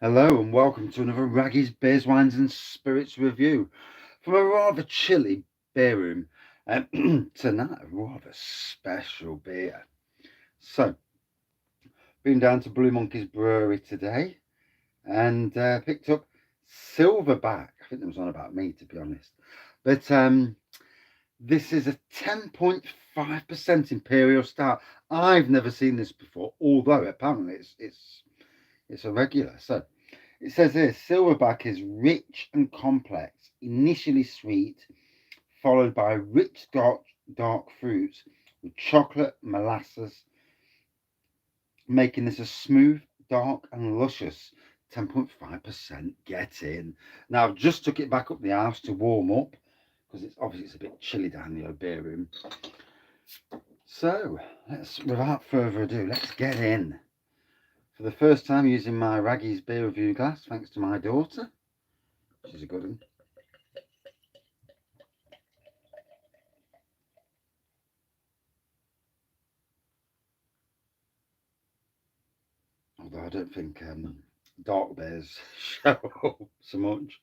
Hello and welcome to another Wraggys Beers, Wines and Spirits review from a rather chilly beer room. Tonight, a rather special beer. So, been down to Blue Monkey Brewery today and picked up Silverback. I think it was on about me, to be honest. But this is a 10.5% Imperial Stout. I've never seen this before, although apparently it's a regular. So, it says here, Silverback is rich and complex, initially sweet, followed by rich dark fruits with chocolate molasses, making this a smooth, dark and luscious 10.5%. Get in. Now I've just took it back up the house to warm up because it's a bit chilly down the beer room. So without further ado, let's get in. For the first time using my Wraggys beer review glass, thanks to my daughter. She's a good one. Although I don't think dark beers show up so much.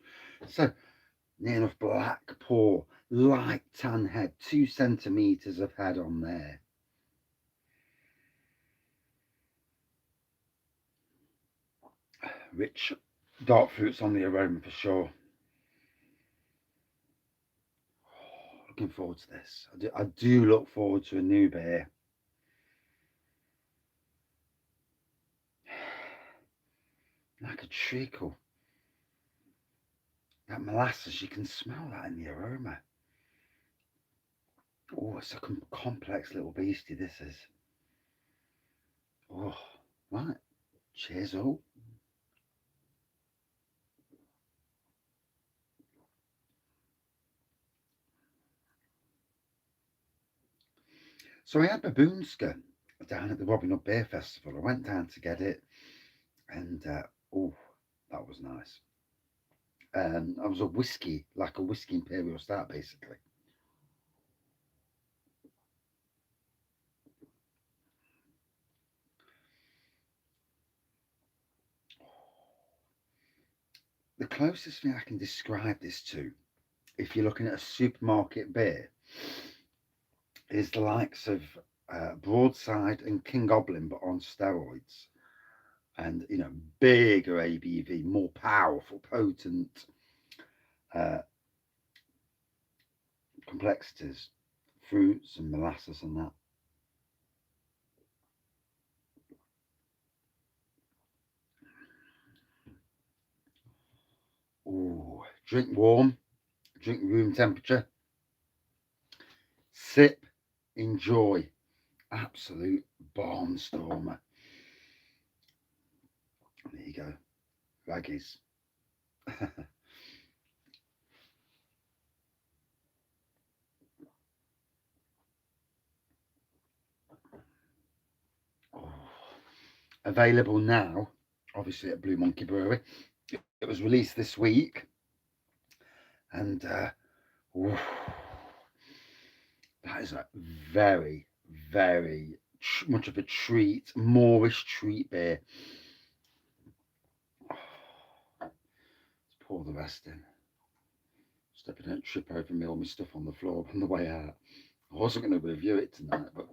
So, near enough black pour, light tan head, 2 centimetres of head on there. Rich dark fruits on the aroma for sure. Looking forward to this. I do look forward to a new beer. Like a treacle. That molasses, you can smell that in the aroma. Oh, it's a complex little beastie, this is. Oh, right. Cheers all. So I had Baboonska down at the Robin Hood Beer Festival. I went down to get it, and oh, that was nice. I was a whiskey, like a whiskey Imperial Stout, basically. The closest thing I can describe this to, if you're looking at a supermarket beer, is the likes of Broadside and King Goblin, but on steroids. And, bigger ABV, more powerful, potent complexities, fruits and molasses and that. Ooh, drink warm, drink room temperature, sip, enjoy. Absolute barnstormer. There you go, Wraggys. Oh, available now, obviously at Blue Monkey Brewery. It was released this week, and that is a very, very much of a treat, Moorish treat beer. Let's pour the rest in. Stepping don't trip over me, all my stuff on the floor on the way out. I wasn't going to review it tonight, but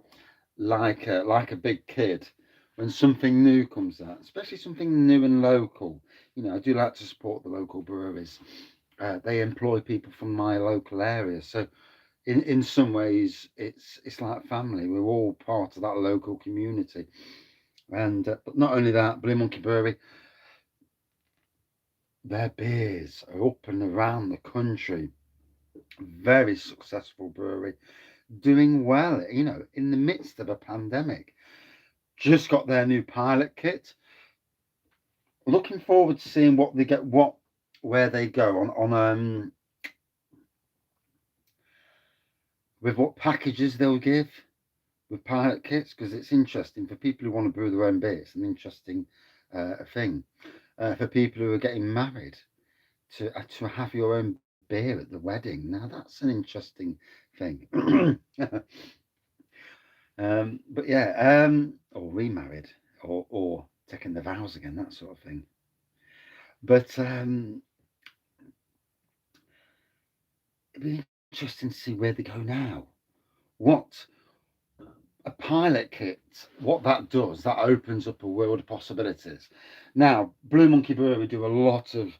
like a big kid, when something new comes out, especially something new and local, I do like to support the local breweries. They employ people from my local area, so in some ways it's like family. We're all part of that local community, and but not only that, Blue Monkey Brewery, their beers are up and around the country. Very successful brewery, doing well, in the midst of a pandemic. Just got their new pilot kit. Looking forward to seeing what they get, where they go on with what packages they'll give with pilot kits, because it's interesting for people who want to brew their own beer. It's an interesting thing for people who are getting married to have your own beer at the wedding. Now that's an interesting thing. But yeah, or remarried, or taking the vows again, that sort of thing. But it'd be interesting to see where they go now. What a pilot kit, what that does, that opens up a world of possibilities. Now, Blue Monkey Brewery do a lot of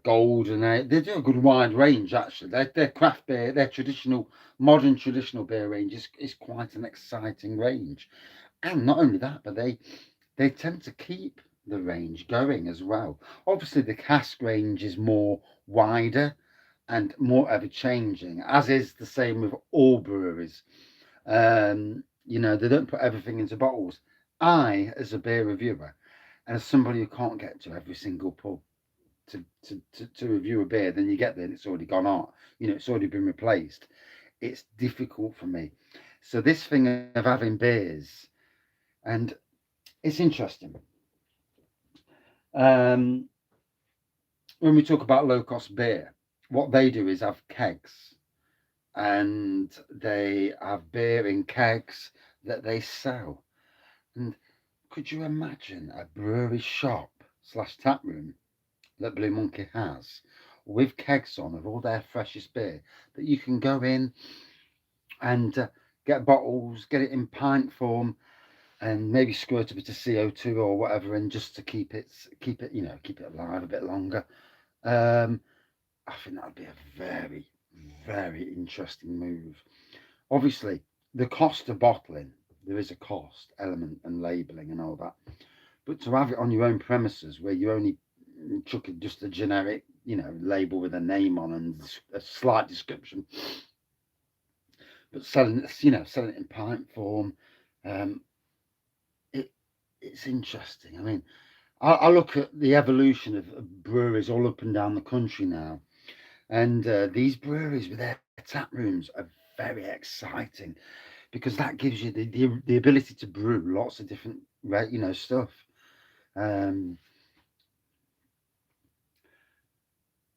golden ale. They do a good wide range actually. Their craft beer, their traditional, modern traditional beer range is quite an exciting range. And not only that, but they tend to keep the range going as well. Obviously, the cask range is more wider and more ever changing, as is the same with all breweries. They don't put everything into bottles. I, as a beer reviewer, and as somebody who can't get to every single pub to review a beer, then you get there and it's already gone out. It's already been replaced. It's difficult for me. So this thing of having beers, and it's interesting. Um, when we talk about low cost beer, what they do is have kegs, and they have beer in kegs that they sell. And could you imagine a brewery shop slash tap room that Blue Monkey has with kegs on of all their freshest beer that you can go in and get bottles, get it in pint form, and maybe squirt a bit of CO2 or whatever, and just to keep it alive a bit longer. Um, I think that'd be a very, very interesting move. Obviously, the cost of bottling, there is a cost element and labelling and all that. But to have it on your own premises where you only chuck it just a generic, label with a name on and a slight description, but selling it in pint form, um, it it's interesting. I mean, I look at the evolution of breweries all up and down the country now, and these breweries with their tap rooms are very exciting because that gives you the ability to brew lots of different stuff. Um,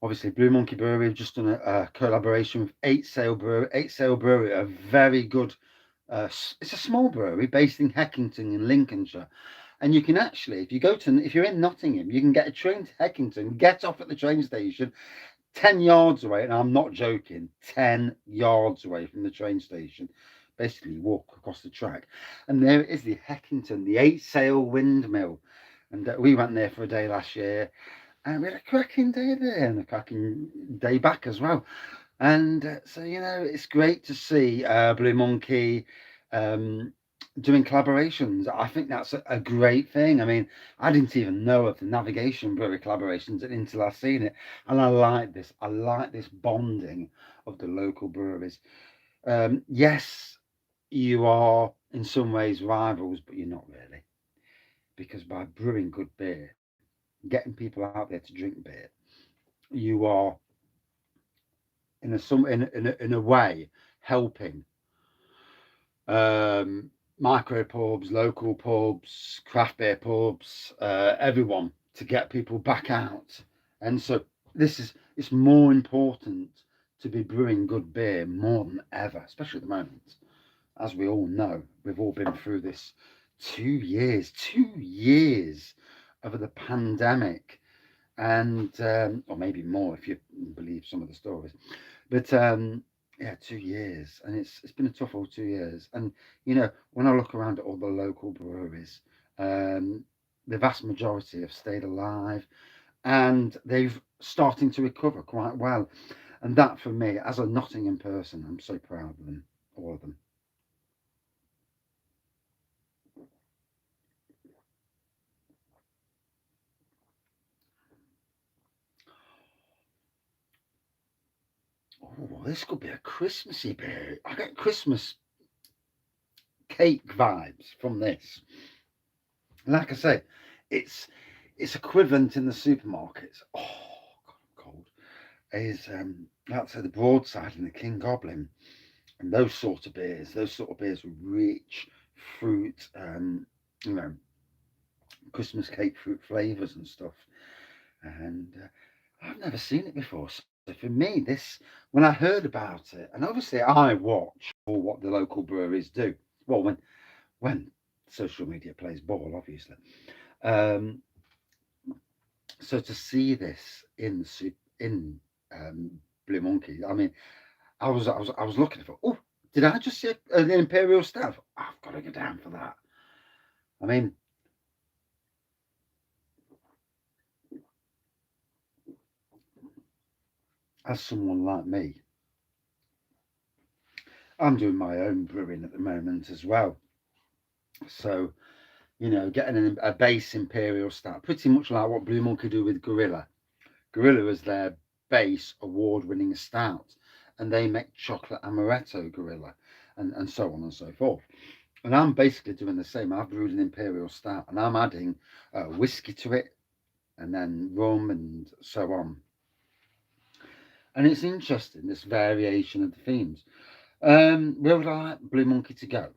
Obviously, Blue Monkey Brewery have just done a collaboration with Eight Sail Brewery. Eight Sail Brewery are very good. It's a small brewery based in Heckington in Lincolnshire, and you can actually, if you're in Nottingham, you can get a train to Heckington, get off at the train station, 10 yards away, and I'm not joking, 10 yards away from the train station. Basically, you walk across the track, and there is the Heckington, the Eight Sail Windmill, and we went there for a day last year, and we had a cracking day there and a cracking day back as well. And so, it's great to see Blue Monkey um, doing collaborations. I think that's a great thing. I mean, I didn't even know of the Navigation Brewery collaborations until I seen it. And I like this. I like this bonding of the local breweries. Yes, you are in some ways rivals, but you're not really. Because by brewing good beer, getting people out there to drink beer, you are in a way helping um, micro pubs, local pubs, craft beer pubs, everyone to get people back out. And so it's more important to be brewing good beer more than ever, especially at the moment. As we all know, we've all been through this 2 years of the pandemic, and or maybe more if you believe some of the stories. But yeah, 2 years, and it's been a tough old 2 years. And when I look around at all the local breweries, um, the vast majority have stayed alive, and they've starting to recover quite well. And that, for me, as a Nottingham person, I'm so proud of them, all of them. Oh, this could be a Christmassy beer. I get Christmas cake vibes from this. Like I say, it's it's equivalent in the supermarkets. Oh, God, I'm cold. Is like I say, the Broadside and the King Goblin, and those sort of beers with rich fruit, you know, Christmas cake fruit flavors and stuff. And I've never seen it before. So for me, this when I heard about it, and obviously I watch all what the local breweries do. Well, when social media plays ball, obviously. Um, So to see this in Blue Monkey, I mean, I was looking for. Oh, did I just see an Imperial Stout? I've got to go down for that. I mean, as someone like me, I'm doing my own brewing at the moment as well. So getting a base Imperial Stout, pretty much like what Blue Monkey do with Gorilla. Gorilla is their base award-winning stout, and they make chocolate amaretto Gorilla, and so on and so forth. And I'm basically doing the same. I've brewed an Imperial Stout, and I'm adding whiskey to it, and then rum and so on. And it's interesting, this variation of the themes. Where would I like Blue Monkey to go?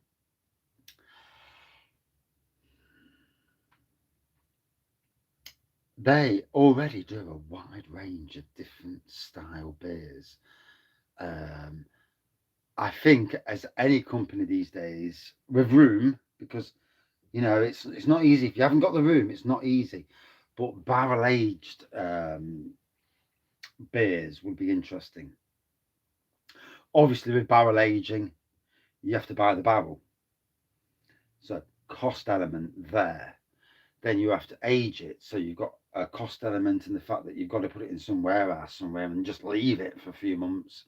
They already do a wide range of different style beers. Um, I think as any company these days, with room, because it's not easy if you haven't got the room. It's not easy, but barrel aged beers would be interesting. Obviously, with barrel aging, you have to buy the barrel, so cost element there. Then you have to age it, so you've got a cost element in the fact that you've got to put it in some warehouse somewhere and just leave it for a few months.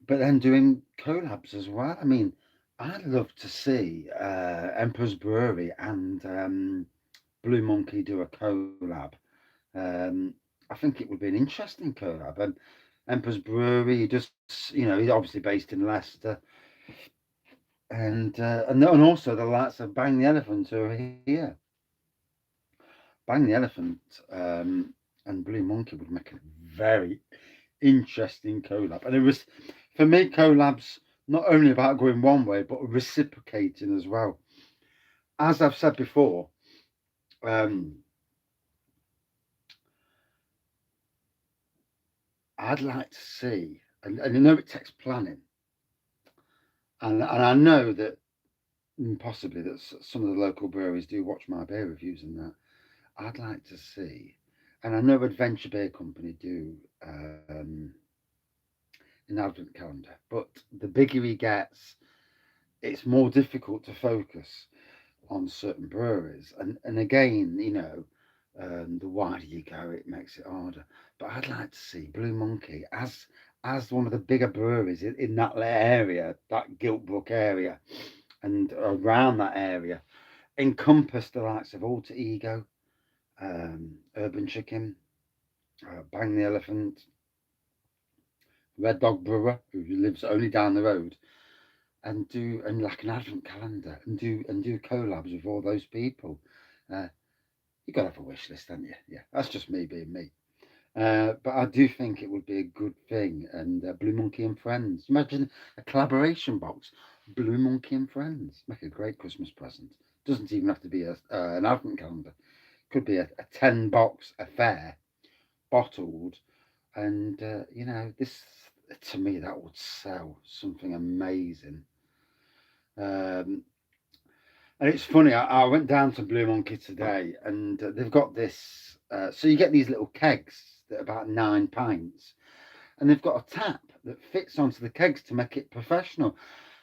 But then doing collabs as well. I mean, I'd love to see Emperor's Brewery and Blue Monkey do a collab. Um, I think it would be an interesting collab. And Emperor's Brewery, he's obviously based in Leicester, and also the likes of Bang the Elephant who are here. Bang the Elephant and Blue Monkey would make a very interesting collab. And it was, for me, collabs not only about going one way, but reciprocating as well. As I've said before, um, I'd like to see, and I know it takes planning, and I know that possibly that some of the local breweries do watch my beer reviews and that. I'd like to see, and I know Adventure Beer Company do an advent calendar, but the bigger he gets, it's more difficult to focus on certain breweries. And again, the wider you go, it makes it harder. But I'd like to see Blue Monkey as one of the bigger breweries in that area, that Giltbrook area, and around that area, encompass the likes of Alter Ego, Urban Chicken, Bang the Elephant, Red Dog Brewer, who lives only down the road, and like an advent calendar and do collabs with all those people. Uh, you got to have a wish list, haven't you? Yeah, that's just me being me. But I do think it would be a good thing. And Blue Monkey and Friends. Imagine a collaboration box. Blue Monkey and Friends. Make a great Christmas present. Doesn't even have to be an advent calendar. Could be a 10 box affair, bottled. And, this, to me, that would sell something amazing. Um, and it's funny, I went down to Blue Monkey today, and they've got this. So you get these little kegs that are about 9 pints, and they've got a tap that fits onto the kegs to make it professional.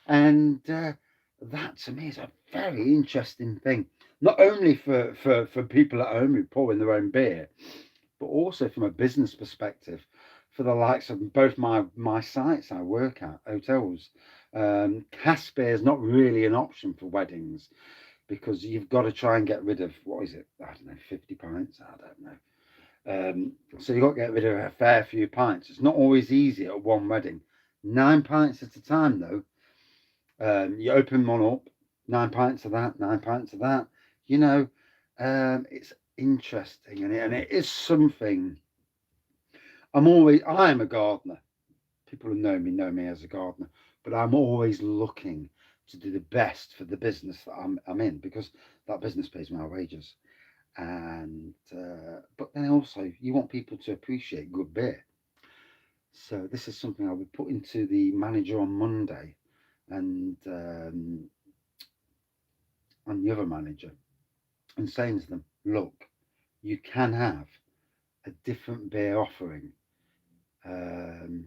And that to me is a very interesting thing. Not only for people at home who pour in their own beer, but also from a business perspective for the likes of both my sites I work at, hotels. Cask beer is not really an option for weddings because you've got to try and get rid of, what is it? I don't know, 50 pints? I don't know. So you've got to get rid of a fair few pints. It's not always easy at one wedding. 9 pints at a time, though. You open one up, 9 pints of that, 9 pints of that. You know, it's interesting, and it is something. I am a gardener. People who know me as a gardener, but I'm always looking to do the best for the business that I'm in because that business pays my wages. And but then also you want people to appreciate good beer. So this is something I will put into the manager on Monday, and the other manager. and saying to them, look, you can have a different beer offering, um,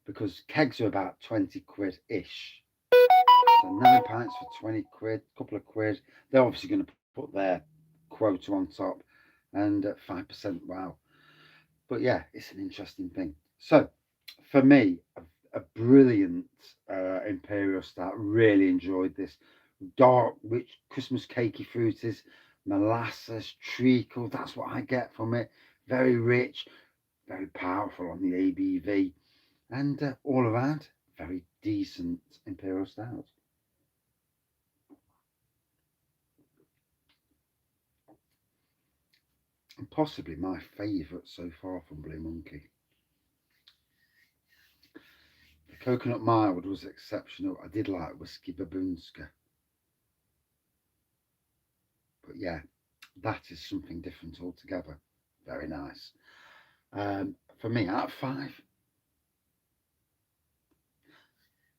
because kegs are about 20 quid ish. So 9 pints for 20 quid, couple of quid. They're obviously going to put their quota on top, and 5%. Wow. But yeah, it's an interesting thing. So for me, a brilliant Imperial Stout. Really enjoyed this. Dark, rich, Christmas cakey fruities, molasses, treacle. That's what I get from it. Very rich, very powerful on the ABV, and all around, very decent Imperial Stout. And possibly my favourite so far from Blue Monkey. The coconut mild was exceptional. I did like whiskey baboonska, but yeah, that is something different altogether. Very nice. For me, out of 5,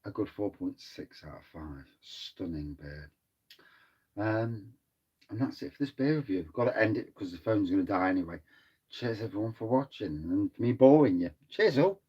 a good 4.6 out of 5. Stunning beer. Um, and that's it for this beer review. I've got to end it because the phone's going to die anyway. Cheers everyone for watching and for me boring you. Cheers all.